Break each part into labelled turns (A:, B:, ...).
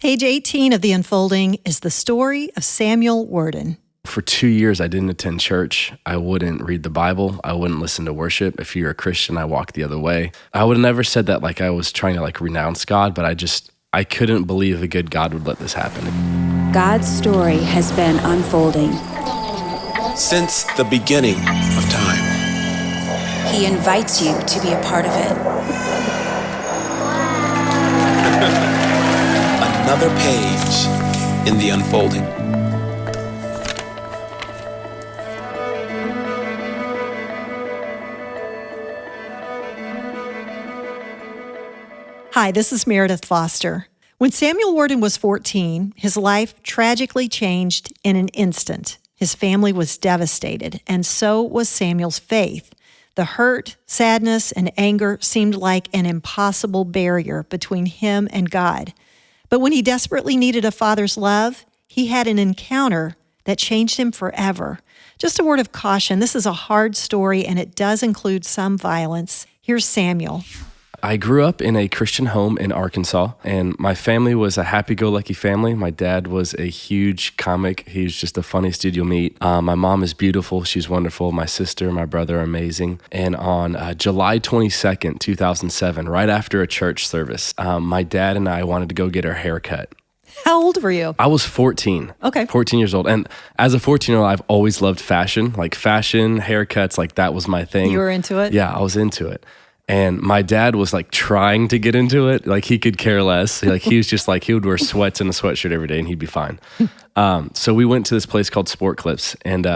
A: Page 18 of The Unfolding is the story of Samuel Worden.
B: For 2 years, I didn't attend church. I wouldn't read the Bible. I wouldn't listen to worship. If you're a Christian, I walked the other way. I would have never said that like I was trying to renounce God, but I couldn't believe a good God would let this happen.
C: God's story has been unfolding
D: since the beginning of time.
C: He invites you to be a part of it.
D: Another page in the unfolding.
A: Hi, this is Meredith Foster. When Samuel Worden was 14, his life tragically changed in an instant. His family was devastated, and so was Samuel's faith. The hurt, sadness, and anger seemed like an impossible barrier between him and God. But when he desperately needed a father's love, he had an encounter that changed him forever. Just a word of caution, this is a hard story and it does include some violence. Here's Samuel.
B: I grew up in a Christian home in Arkansas, and my family was a happy-go-lucky family. My dad was a huge comic. He was just the funniest dude you'll meet. My mom is beautiful. She's wonderful. My sister and my brother are amazing. And on July 22nd, 2007, right after a church service, my dad and I wanted to go get our hair cut.
A: How old were you?
B: I was 14.
A: Okay.
B: 14 years old. And as a 14-year-old, I've always loved fashion. Fashion, haircuts, that was my thing.
A: You were into it?
B: Yeah, I was into it. And my dad was trying to get into it. He could care less. He was just he would wear sweats and a sweatshirt every day and he'd be fine. So we went to this place called Sport Clips and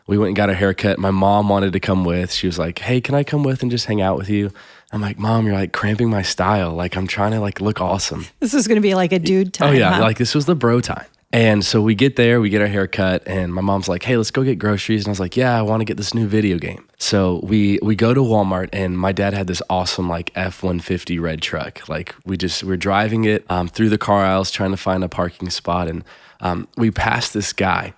B: we went and got a haircut. My mom wanted to come with. She was like, hey, can I come with and just hang out with you? I'm like, Mom, you're cramping my style. I'm trying to look awesome.
A: This was going to be a dude time.
B: Oh yeah,
A: huh?
B: This was the bro time. And so we get there, we get our hair cut, and my mom's like, hey, let's go get groceries. And I was like, yeah, I want to get this new video game. So we go to Walmart, and my dad had this awesome F-150 red truck. We're driving it through the car aisles trying to find a parking spot, and we passed this guy.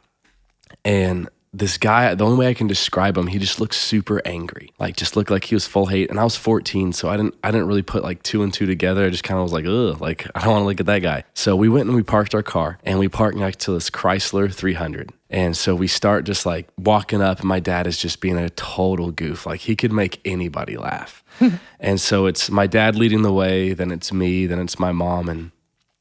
B: And this guy, the only way I can describe him, he just looked super angry. Just looked like he was full hate. And I was 14, so I didn't really put two and two together. I just kind of was ugh, I don't want to look at that guy. So we went and we parked our car, and we parked next to this Chrysler 300. And so we start just walking up, and my dad is just being a total goof. He could make anybody laugh. And so it's my dad leading the way, then it's me, then it's my mom, and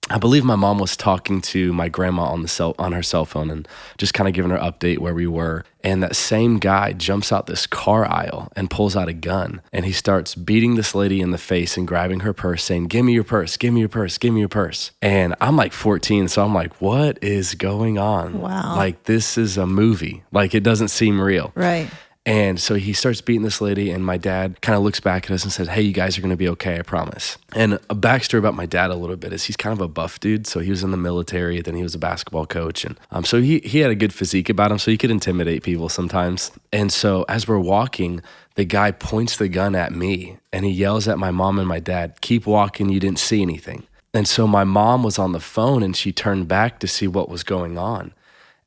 B: I believe my mom was talking to my grandma on her cell phone and just kind of giving her update where we were. And that same guy jumps out this car aisle and pulls out a gun. And he starts beating this lady in the face and grabbing her purse, saying, give me your purse, give me your purse, give me your purse. And I'm 14, so I'm what is going on?
A: Wow.
B: This is a movie. It doesn't seem real.
A: Right.
B: And so he starts beating this lady, and my dad kind of looks back at us and said, hey, you guys are going to be okay, I promise. And a backstory about my dad a little bit is he's kind of a buff dude. So he was in the military, then he was a basketball coach. And so he had a good physique about him, so he could intimidate people sometimes. And so as we're walking, the guy points the gun at me, and he yells at my mom and my dad, keep walking, you didn't see anything. And so my mom was on the phone, and she turned back to see what was going on.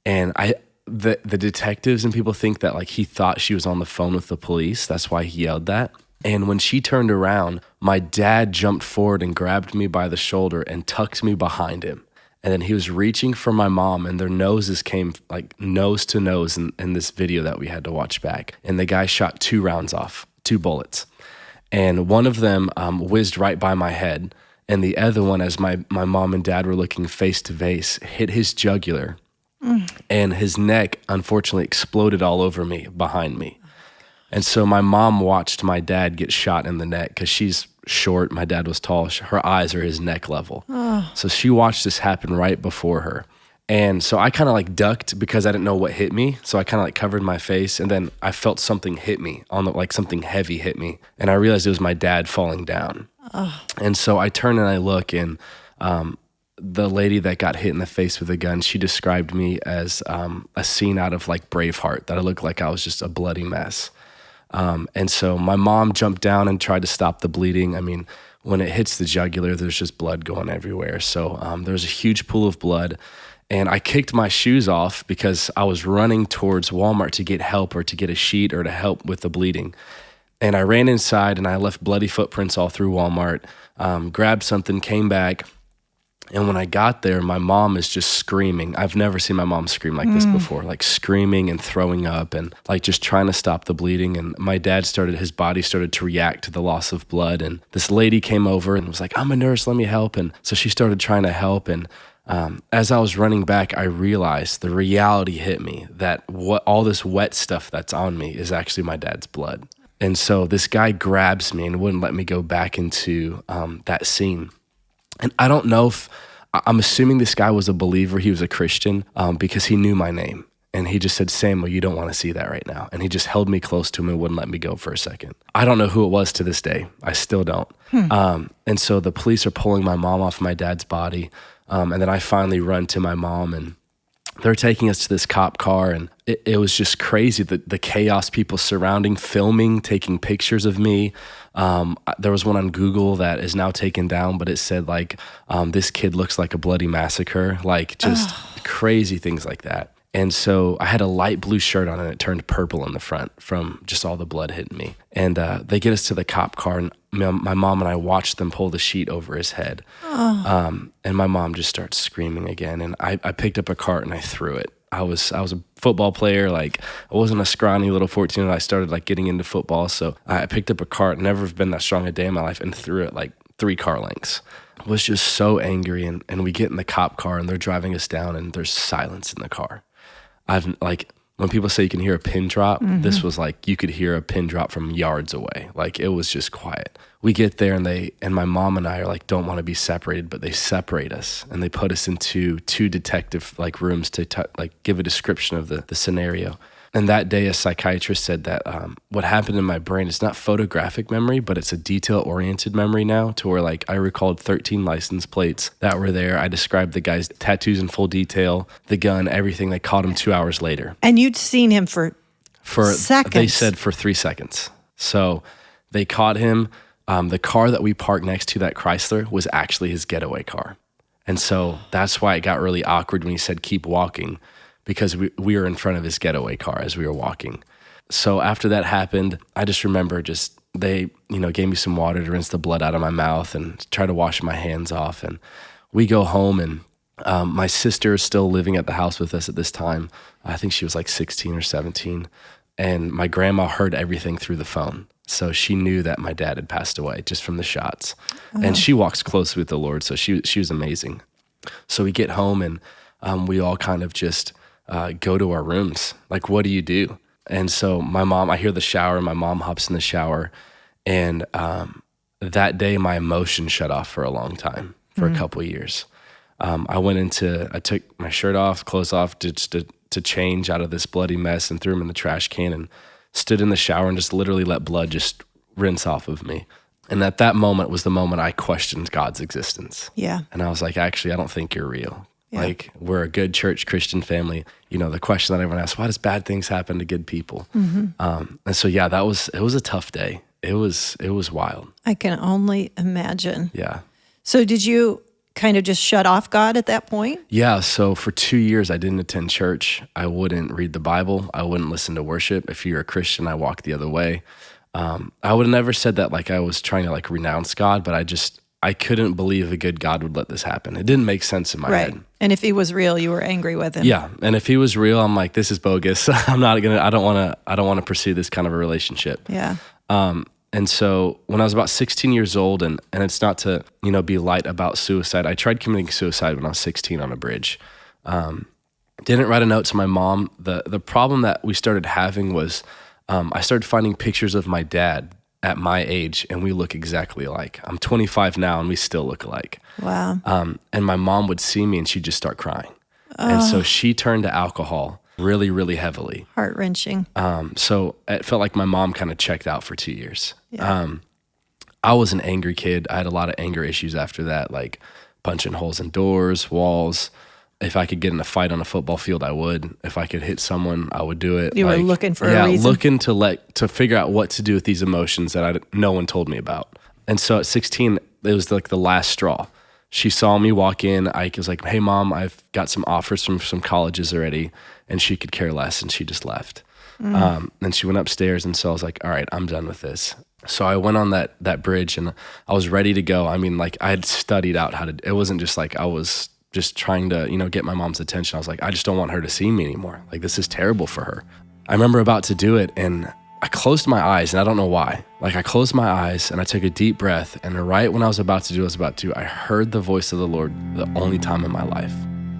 B: And the detectives and people think that he thought she was on the phone with the police. That's why he yelled that. And when she turned around, my dad jumped forward and grabbed me by the shoulder and tucked me behind him. And then he was reaching for my mom, and their noses came nose to nose in this video that we had to watch back. And the guy shot 2 rounds off, 2 bullets. And one of them whizzed right by my head. And the other one, as my mom and dad were looking face to face, hit his jugular. And his neck, unfortunately, exploded all over me, behind me. And so my mom watched my dad get shot in the neck because she's short. My dad was tall. Her eyes are his neck level. Oh. So she watched this happen right before her. And so I kind of ducked because I didn't know what hit me. So I kind of covered my face, and then I felt something hit me something heavy hit me. And I realized it was my dad falling down. Oh. And so I turn and I look, and the lady that got hit in the face with a gun, she described me as a scene out of Braveheart, that I looked like I was just a bloody mess. And so my mom jumped down and tried to stop the bleeding. When it hits the jugular, there's just blood going everywhere. So there's a huge pool of blood. And I kicked my shoes off because I was running towards Walmart to get help or to get a sheet or to help with the bleeding. And I ran inside, and I left bloody footprints all through Walmart, grabbed something, came back. And when I got there, my mom is just screaming. I've never seen my mom scream like this before, like screaming and throwing up and like just trying to stop the bleeding. And my dad his body started to react to the loss of blood. And this lady came over and was like, I'm a nurse, let me help. And so she started trying to help. And as I was running back, I realized the reality hit me that all this wet stuff that's on me is actually my dad's blood. And so this guy grabs me and wouldn't let me go back into that scene. And I don't know I'm assuming this guy was a believer. He was a Christian because he knew my name. And he just said, Samuel, you don't want to see that right now. And he just held me close to him and wouldn't let me go for a second. I don't know who it was to this day. I still don't. And so the police are pulling my mom off my dad's body. And then I finally run to my mom, and they're taking us to this cop car, and it was just crazy, the chaos, people surrounding, filming, taking pictures of me. There was one on Google that is now taken down, but it said like, this kid looks like a bloody massacre, like just crazy things like that. And so I had a light blue shirt on and it turned purple in the front from just all the blood hitting me. And they get us to the cop car, and my mom and I watched them pull the sheet over his head. And my mom just starts screaming again. And I picked up a cart and I threw it. I was a football player. Like, I wasn't a scrawny little 14. I started like getting into football. So I picked up a cart, never been that strong a day in my life, and threw it like 3 car lengths. I was just so angry. And we get in the cop car and they're driving us down, and there's silence in the car. When people say you can hear a pin drop, this was like you could hear a pin drop from yards away. Like, it was just quiet. We get there, and my mom and I are like, don't want to be separated, but they separate us, and they put us into 2 detective like rooms to give a description of the scenario. And that day, a psychiatrist said that what happened in my brain is not photographic memory, but it's a detail-oriented memory now, to where like I recalled 13 license plates that were there. I described the guy's tattoos in full detail, the gun, everything. They caught him 2 hours later.
A: And you'd seen him for seconds.
B: They said for 3 seconds. So they caught him. The car that we parked next to, that Chrysler, was actually his getaway car. And so that's why it got really awkward when he said, keep walking, because we were in front of his getaway car as we were walking. So after that happened, I just remember they gave me some water to rinse the blood out of my mouth and try to wash my hands off. And we go home, and my sister is still living at the house with us at this time. I think she was like 16 or 17. And my grandma heard everything through the phone. So she knew that my dad had passed away just from the shots. And she walks closely with the Lord, so she was amazing. So we get home, and we all kind of just go to our rooms. Like, what do you do? And so I hear the shower, my mom hops in the shower, and that day my emotions shut off for a long time, for a couple of years. I took my shirt off, clothes off to change out of this bloody mess, and threw them in the trash can, and stood in the shower and just literally let blood just rinse off of me. And at that moment was the moment I questioned God's existence. Yeah. And I was like, actually, I don't think you're real. Yeah. Like, we're a good church Christian family. The question that everyone asks, why does bad things happen to good people? And so, yeah, it was a tough day. It was wild.
A: I can only imagine.
B: Yeah.
A: So did you kind of just shut off God at that point?
B: Yeah. So for 2 years, I didn't attend church. I wouldn't read the Bible. I wouldn't listen to worship. If you're a Christian, I walked the other way. I would have never said that like I was trying to like renounce God, but I couldn't believe a good God would let this happen. It didn't make sense in my head.
A: And if he was real, you were angry with him.
B: Yeah. And if he was real, I'm like, this is bogus. I don't want to pursue this kind of a relationship.
A: Yeah.
B: And so when I was about 16 years old, and it's not to, be light about suicide. I tried committing suicide when I was 16 on a bridge. Didn't write a note to my mom. The problem that we started having was I started finding pictures of my dad at my age, and we look exactly alike. I'm 25 now, and we still look alike.
A: Wow.
B: And my mom would see me, and she'd just start crying. And so she turned to alcohol really, really heavily.
A: Heart-wrenching.
B: So it felt like my mom kind of checked out for 2 years.
A: Yeah.
B: I was an angry kid. I had a lot of anger issues after that, like punching holes in doors, walls. If I could get in a fight on a football field, I would. If I could hit someone, I would do it.
A: You were looking for a reason?
B: Yeah, looking to figure out what to do with these emotions that no one told me about. And so at 16, it was like the last straw. She saw me walk in. I was like, hey, Mom, I've got some offers from some colleges already. And she could care less, and she just left. And she went upstairs, and so I was like, all right, I'm done with this. So I went on that bridge and I was ready to go. I mean, like I had studied out how to, it wasn't just like I was just trying to, get my mom's attention. I was like, I just don't want her to see me anymore. Like this is terrible for her. I remember about to do it and I closed my eyes and I don't know why. Like I closed my eyes and I took a deep breath and right when I was about to do what I was about to, I heard the voice of the Lord the only time in my life.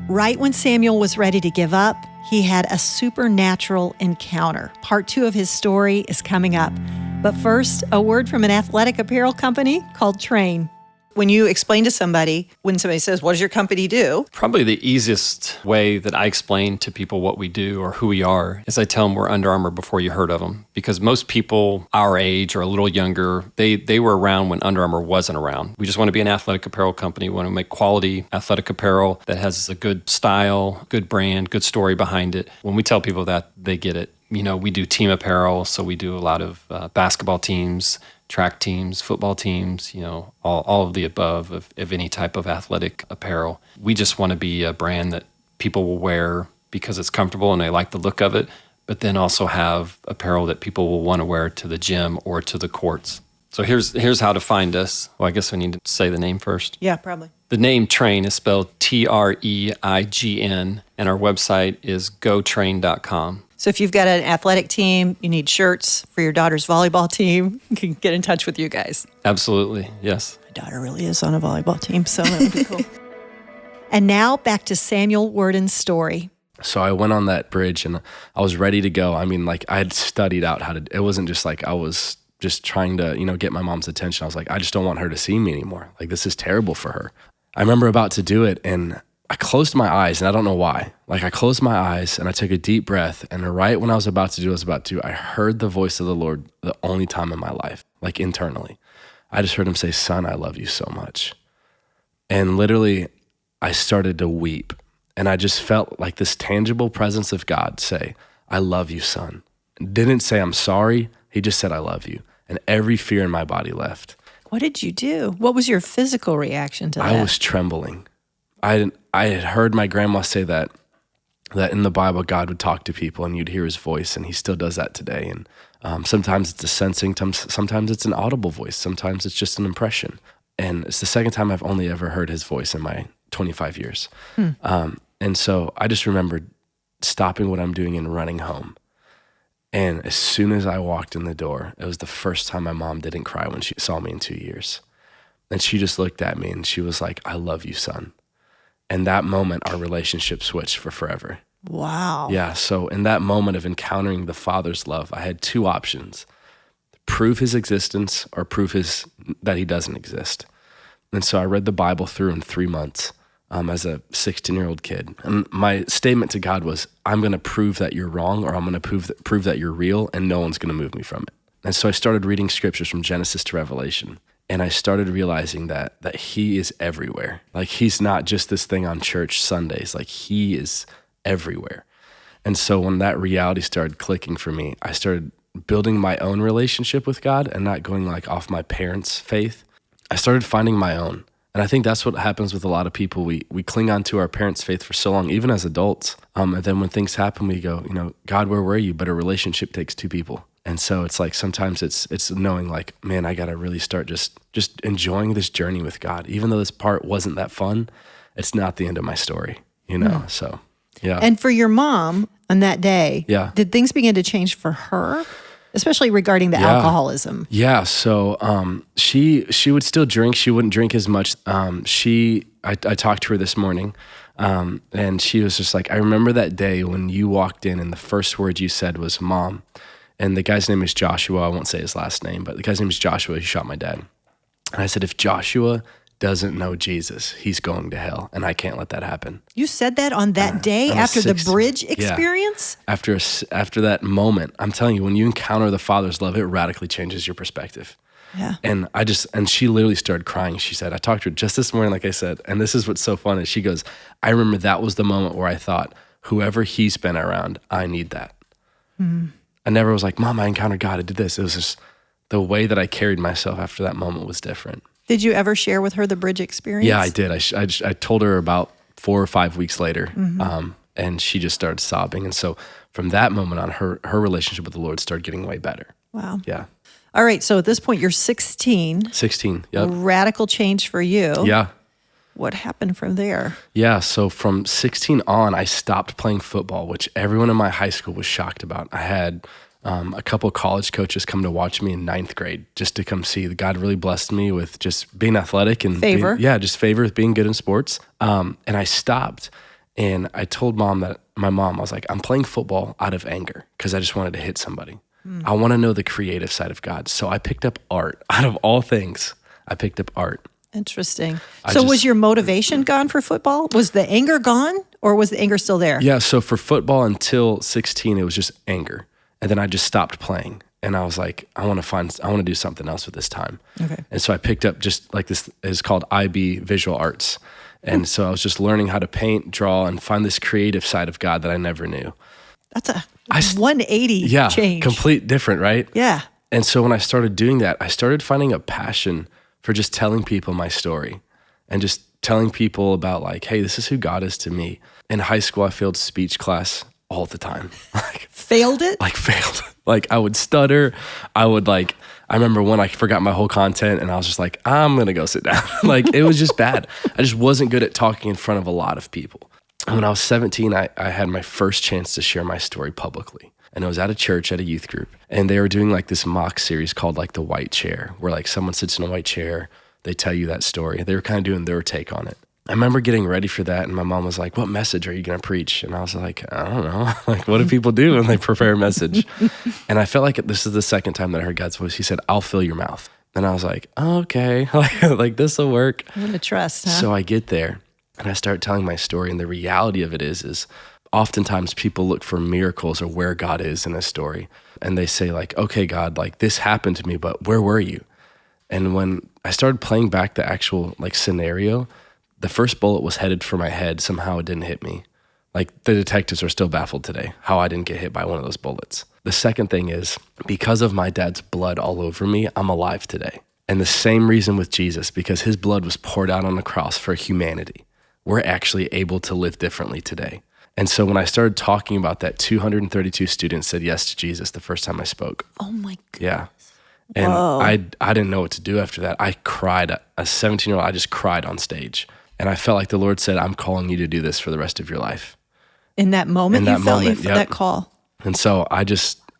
A: Right when Samuel was ready to give up, he had a supernatural encounter. Part 2 of his story is coming up. But first, a word from an athletic apparel company called Train. When you explain to somebody, when somebody says, what does your company do?
E: Probably the easiest way that I explain to people what we do or who we are is I tell them we're Under Armour before you heard of them. Because most people our age or a little younger, they were around when Under Armour wasn't around. We just want to be an athletic apparel company. We want to make quality athletic apparel that has a good style, good brand, good story behind it. When we tell people that, they get it. We do team apparel, so we do a lot of basketball teams, track teams, football teams, all of the above of any type of athletic apparel. We just want to be a brand that people will wear because it's comfortable and they like the look of it, but then also have apparel that people will want to wear to the gym or to the courts. So here's how to find us. Well, I guess we need to say the name first.
A: Yeah, probably.
E: The name Train is spelled TREIGN, and our website is gotrain.com.
A: So if you've got an athletic team, you need shirts for your daughter's volleyball team, you can get in touch with you guys.
E: Absolutely, yes.
A: My daughter really is on a volleyball team, so that would be cool. And now back to Samuel Worden's story.
B: So I went on that bridge and I was ready to go. I mean, like I had studied out how to, it wasn't just like I was just trying to, get my mom's attention. I was like, I just don't want her to see me anymore. Like this is terrible for her. I remember about to do it and I closed my eyes and I don't know why. Like I closed my eyes and I took a deep breath and right when I was about to do what I was about to, I heard the voice of the Lord the only time in my life, like internally. I just heard him say, son, I love you so much. And literally I started to weep and I just felt like this tangible presence of God say, I love you, son. Didn't say I'm sorry. He just said, I love you. And every fear in my body left.
A: What did you do? What was your physical reaction to that?
B: I was trembling. I had heard my grandma say that in the Bible, God would talk to people and you'd hear his voice, and he still does that today. And sometimes it's a sensing, sometimes it's an audible voice, sometimes it's just an impression. And it's the second time I've only ever heard his voice in my 25 years. And so I just remembered stopping what I'm doing and running home. And as soon as I walked in the door, it was the first time my mom didn't cry when she saw me in 2 years. And she just looked at me and she was like, I love you, son. And that moment, our relationship switched for forever.
A: Wow.
B: Yeah, so in that moment of encountering the Father's love, I had two options: prove his existence or prove that he doesn't exist. And so I read the Bible through in 3 months as a 16-year-old kid. And my statement to God was, I'm going to prove that you're wrong, or I'm going to prove that you're real, and no one's going to move me from it. And so I started reading scriptures from Genesis to Revelation. And I started realizing that he is everywhere. Like he's not just this thing on church Sundays, like he is everywhere. And so when that reality started clicking for me, I started building my own relationship with God and not going like off my parents' faith. I started finding my own. And I think that's what happens with a lot of people. We cling on to our parents' faith for so long, even as adults. And then when things happen, we go, God, where were you? But a relationship takes two people. And so it's like sometimes it's knowing like, man, I got to really start just enjoying this journey with God. Even though this part wasn't that fun, it's not the end of my story, So, yeah.
A: And for your mom on that day,
B: yeah,
A: did things begin to change for her, especially regarding the alcoholism?
B: Yeah. So she would still drink. She wouldn't drink as much. I talked to her this morning, and she was just like, I remember that day when you walked in and the first word you said was, Mom. And the guy's name is Joshua. I won't say his last name, but the guy's name is Joshua. He shot my dad. And I said, if Joshua doesn't know Jesus, he's going to hell, and I can't let that happen.
A: You said that on that day after the bridge experience?
B: Yeah. After that moment, I'm telling you, when you encounter the Father's love, it radically changes your perspective.
A: Yeah.
B: And she literally started crying. She said, I talked to her just this morning, like I said, and this is what's so fun is she goes, I remember that was the moment where I thought, whoever he's been around, I need that. Mm. I never was like, Mom, I encountered God, I did this. It was just the way that I carried myself after that moment was different.
A: Did you ever share with her the bridge experience?
B: Yeah, I did. I told her about 4 or 5 weeks later, and she just started sobbing. And so from that moment on, her relationship with the Lord started getting way better.
A: Wow.
B: Yeah.
A: All right. So at this point, you're 16.
B: 16, yep.
A: Radical change for you.
B: Yeah.
A: What happened from there?
B: Yeah, so from 16 on, I stopped playing football, which everyone in my high school was shocked about. I had a couple college coaches come to watch me in ninth grade just to come see. God really blessed me with just being athletic and
A: favor.
B: Just favor with being good in sports. And I stopped, and I told my mom, I was like, I'm playing football out of anger because I just wanted to hit somebody. I want to know the creative side of God. So I picked up art. Out of all things, I picked up art.
A: Interesting. So was your motivation gone for football? Was the anger gone, or was the anger still there?
B: Yeah, so for football until 16, it was just anger. And then I just stopped playing. And I was like, I want to do something else with this time. Okay. And so I picked up just like this, it's called IB Visual Arts. And so I was just learning how to paint, draw, and find this creative side of God that I never knew.
A: That's a 180 change.
B: Complete different, right?
A: Yeah.
B: And so when I started doing that, I started finding a passion for just telling people my story and just telling people about like, hey, this is who God is to me. In high school, I failed speech class all the time.
A: Failed it?
B: Failed. I would stutter. I remember when I forgot my whole content and I was just like, I'm going to go sit down. It was just bad. I just wasn't good at talking in front of a lot of people. And when I was 17, I had my first chance to share my story publicly. And it was at a church, at a youth group. And they were doing this mock series called The White Chair, where someone sits in a white chair, they tell you that story. They were kind of doing their take on it. I remember getting ready for that, and my mom was like, what message are you going to preach? And I was like, I don't know. What do people do when they prepare a message? And I felt like this is the second time that I heard God's voice. He said, I'll fill your mouth. And I was like, oh, okay, this will work.
A: I'm going to trust, huh?
B: So I get there, and I start telling my story, and the reality of it is oftentimes people look for miracles or where God is in a story. And they say okay, God, this happened to me, but where were you? And when I started playing back the actual scenario, the first bullet was headed for my head. Somehow it didn't hit me. The detectives are still baffled today how I didn't get hit by one of those bullets. The second thing is because of my dad's blood all over me, I'm alive today. And the same reason with Jesus, because his blood was poured out on the cross for humanity. We're actually able to live differently today. And so when I started talking about that, 232 students said yes to Jesus the first time I spoke.
A: Oh my goodness.
B: Yeah. And I didn't know what to do after that. I cried. A 17-year-old, I just cried on stage. And I felt like the Lord said, I'm calling you to do this for the rest of your life.
A: In that moment, you felt that call.
B: And so I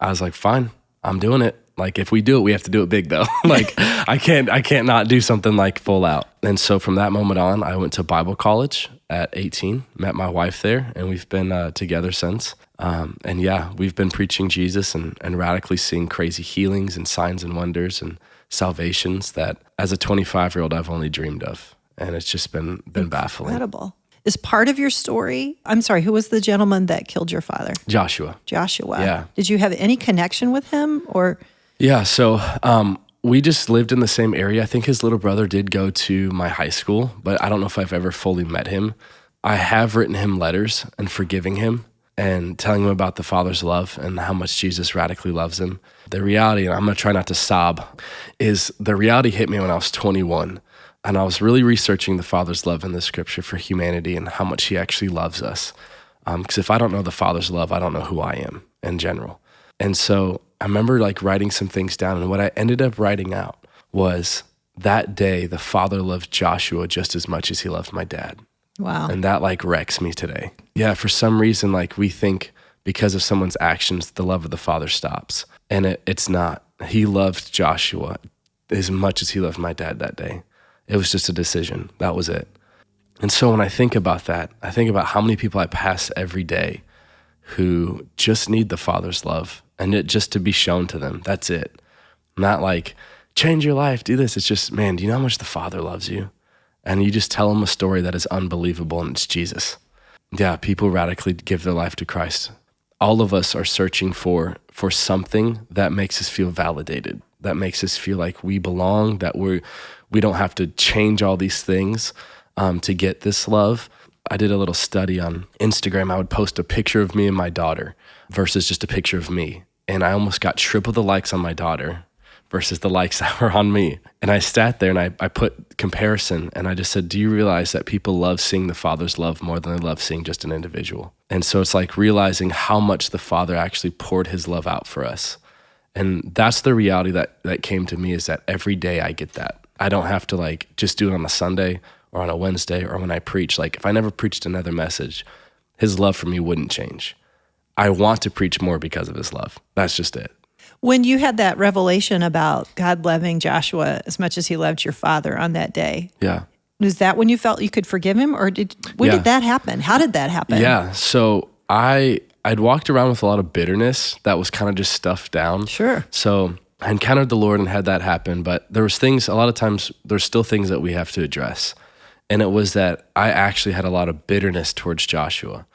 B: was like, fine, I'm doing it. If we do it, we have to do it big though. I can't not do something full out. And so from that moment on, I went to Bible college at 18, met my wife there, and we've been together since. And yeah, we've been preaching Jesus and radically seeing crazy healings and signs and wonders and salvations that as a 25-year-old, I've only dreamed of. And it's just been baffling.
A: Incredible. Is part of your story, I'm sorry, who was the gentleman that killed your father?
B: Joshua.
A: Yeah. Did you have any connection with him or?
B: Yeah, so we just lived in the same area. I think his little brother did go to my high school, but I don't know if I've ever fully met him. I have written him letters and forgiving him and telling him about the Father's love and how much Jesus radically loves him. The reality, and I'm going to try not to sob, is the reality hit me when I was 21. And I was really researching the Father's love in the scripture for humanity and how much he actually loves us. Because if I don't know the Father's love, I don't know who I am in general. And so I remember writing some things down. And what I ended up writing out was that day, the Father loved Joshua just as much as he loved my dad.
A: Wow.
B: And that wrecks me today. Yeah, for some reason, we think because of someone's actions, the love of the Father stops. And it's not. He loved Joshua as much as he loved my dad that day. It was just a decision. That was it. And so when I think about that, I think about how many people I pass every day who just need the Father's love and it just to be shown to them. That's it. Not change your life, do this. It's just, man, do you know how much the Father loves you? And you just tell them a story that is unbelievable, and it's Jesus. Yeah, people radically give their life to Christ. All of us are searching for something that makes us feel validated, that makes us feel like we belong, that we don't have to change all these things to get this love. I did a little study on Instagram. I would post a picture of me and my daughter versus just a picture of me. And I almost got triple the likes on my daughter versus the likes that were on me. And I sat there and I put comparison and I just said, do you realize that people love seeing the Father's love more than they love seeing just an individual? And so it's realizing how much the Father actually poured his love out for us. And that's the reality that came to me, is that every day I get that. I don't have to like just do it on a Sunday or on a Wednesday or when I preach. Like if I never preached another message, his love for me wouldn't change. I want to preach more because of his love. That's just it.
A: When you had that revelation about God loving Joshua as much as he loved your father on that day,
B: Yeah.
A: was that when you felt you could forgive him, or when did that happen? How did that happen?
B: Yeah. So I'd walked around with a lot of bitterness that was kind of just stuffed down.
A: Sure.
B: So I encountered the Lord and had that happen, but there was things, a lot of times there's still things that we have to address. And it was that I actually had a lot of bitterness towards Joshua.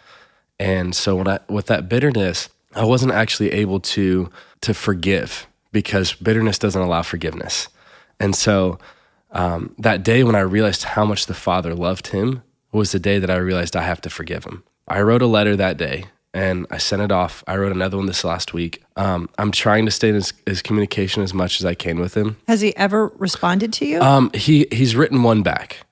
B: And so with that bitterness, I wasn't actually able to forgive, because bitterness doesn't allow forgiveness. And so that day when I realized how much the Father loved him was the day that I realized I have to forgive him. I wrote a letter that day and I sent it off. I wrote another one this last week. I'm trying to stay in his communication as much as I can with him.
A: Has he ever responded to you?
B: He's written one back,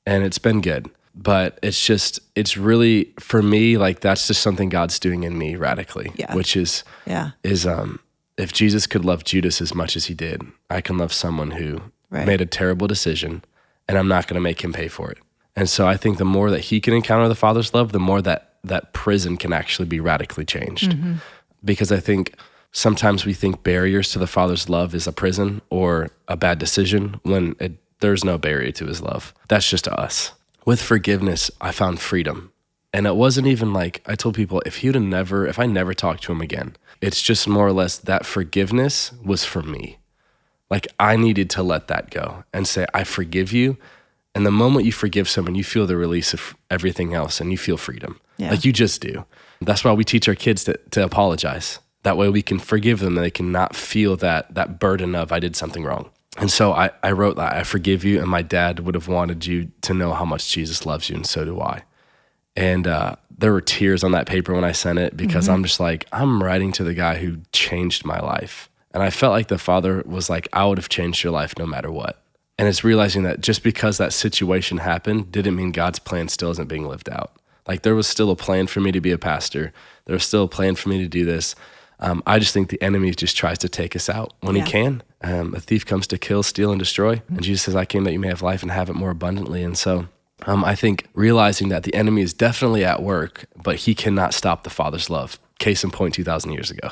B: and it's been good. But it's really, for me, like that's just something God's doing in me radically, which is if Jesus could love Judas as much as he did, I can love someone who made a terrible decision, and I'm not going to make him pay for it. And so I think the more that he can encounter the Father's love, the more that prison can actually be radically changed. Mm-hmm. Because I think sometimes we think barriers to the Father's love is a prison or a bad decision, when there's no barrier to his love. That's just us. With forgiveness, I found freedom. And it wasn't even like, I told people, if I never talked to him again, it's just more or less that forgiveness was for me. Like I needed to let that go and say, I forgive you. And the moment you forgive someone, you feel the release of everything else and you feel freedom. Yeah. Like you just do. That's why we teach our kids to apologize. That way we can forgive them and they can not feel that burden of I did something wrong. And so I wrote that, I forgive you, and my dad would have wanted you to know how much Jesus loves you, and so do I. And there were tears on that paper when I sent it, because I'm just like, I'm writing to the guy who changed my life. And I felt like the Father was like, I would have changed your life no matter what. And it's realizing that just because that situation happened didn't mean God's plan still isn't being lived out. Like there was still a plan for me to be a pastor. There was still a plan for me to do this. I just think the enemy just tries to take us out when he can. A thief comes to kill, steal, and destroy. And Jesus says, I came that you may have life and have it more abundantly. And so I think realizing that the enemy is definitely at work, but he cannot stop the Father's love. Case in point, 2,000 years ago.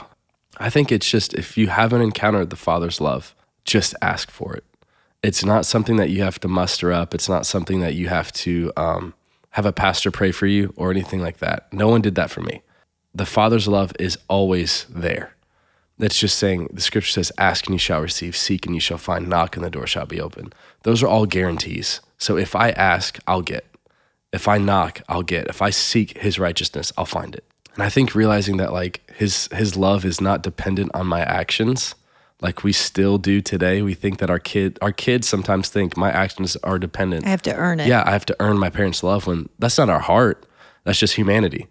B: I think it's just, if you haven't encountered the Father's love, just ask for it. It's not something that you have to muster up. It's not something that you have to have a pastor pray for you or anything like that. No one did that for me. The Father's love is always there. That's just saying, the scripture says, ask and you shall receive, seek and you shall find, knock and the door shall be open. Those are all guarantees. So if I ask, I'll get. If I knock, I'll get. If I seek his righteousness, I'll find it. And I think realizing that like his love is not dependent on my actions, like we still do today. We think that our kids sometimes think my actions are dependent.
A: I have to earn it.
B: Yeah, I have to earn my parents' love, when that's not our heart. That's just humanity.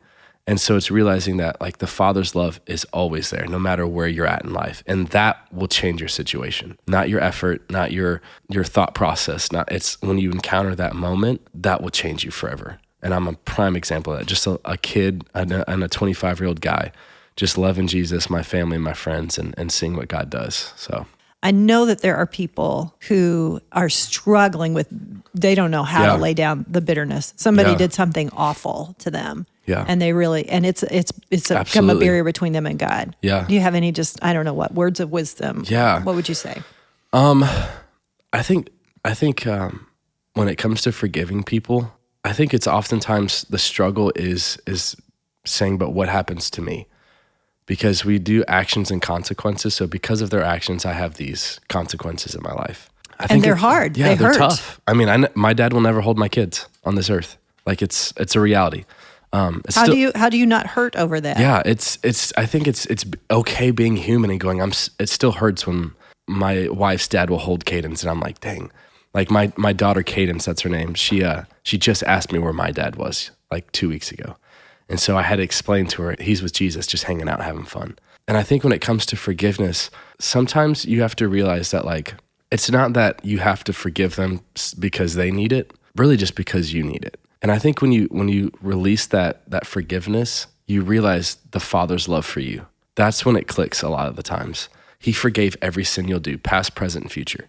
B: And so it's realizing that like the Father's love is always there, no matter where you're at in life. And that will change your situation, not your effort, not your thought process. It's when you encounter that moment, that will change you forever. And I'm a prime example of that. Just a kid and a 25-year-old guy, just loving Jesus, my family, and my friends, and seeing what God does. So
A: I know that there are people who are struggling with, they don't know how to lay down the bitterness. Somebody did something awful to them.
B: Yeah.
A: And they really, and it's become a barrier between them and God.
B: Yeah.
A: Do you have any I don't know what, words of wisdom?
B: Yeah.
A: What would you say?
B: I think when it comes to forgiving people, I think it's oftentimes the struggle is saying, but what happens to me? Because we do actions and consequences. So because of their actions, I have these consequences in my life.
A: And they're hard.
B: Yeah,
A: they're
B: hurt. Tough. I mean, my dad will never hold my kids on this earth. Like it's a reality.
A: How do you not hurt over that?
B: Yeah, I think it's okay being human and going, it still hurts when my wife's dad will hold Cadence and I'm like, dang. Like my daughter Cadence, that's her name. She just asked me where my dad was like 2 weeks ago. And so I had to explain to her, he's with Jesus, just hanging out, having fun. And I think when it comes to forgiveness, sometimes you have to realize that like, it's not that you have to forgive them because they need it, really just because you need it. And I think when you release that forgiveness, you realize the Father's love for you. That's when it clicks a lot of the times. He forgave every sin you'll do, past, present, and future.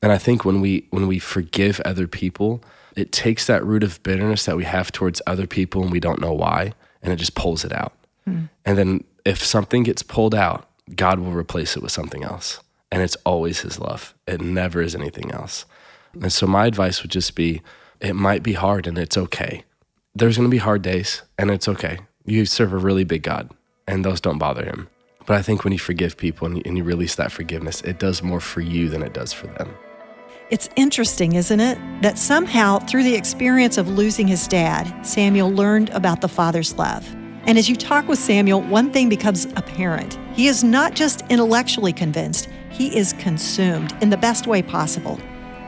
B: And I think when we forgive other people, it takes that root of bitterness that we have towards other people and we don't know why, and it just pulls it out. And then if something gets pulled out, God will replace it with something else. And it's always his love. It never is anything else. And so my advice would just be, it might be hard and it's okay. There's going to be hard days and it's okay. You serve a really big God and those don't bother him. But I think when you forgive people and you release that forgiveness, it does more for you than it does for them.
A: It's interesting, isn't it, that somehow through the experience of losing his dad, Samuel learned about the Father's love. And as you talk with Samuel, one thing becomes apparent. He is not just intellectually convinced, he is consumed in the best way possible.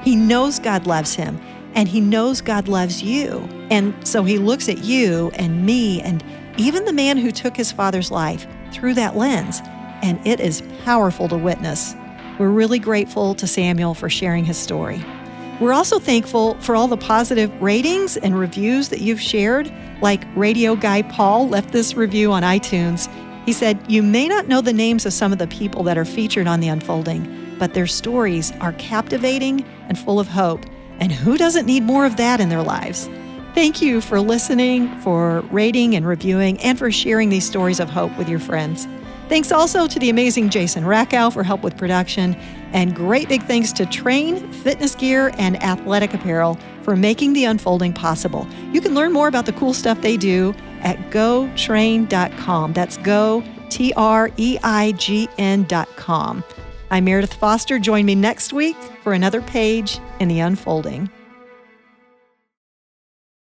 A: He knows God loves him, and he knows God loves you. And so he looks at you and me and even the man who took his father's life through that lens, and it is powerful to witness. We're really grateful to Samuel for sharing his story. We're also thankful for all the positive ratings and reviews that you've shared, like Radio Guy Paul left this review on iTunes. He said, "You may not know the names of some of the people that are featured on The Unfolding, but their stories are captivating and full of hope. And who doesn't need more of that in their lives?" Thank you for listening, for rating and reviewing, and for sharing these stories of hope with your friends. Thanks also to the amazing Jason Rackow for help with production, and great big thanks to Train, Fitness Gear, and Athletic Apparel for making The Unfolding possible. You can learn more about the cool stuff they do at gotrain.com. That's go, TREIGN.com. I'm Meredith Foster. Join me next week for another page in The Unfolding.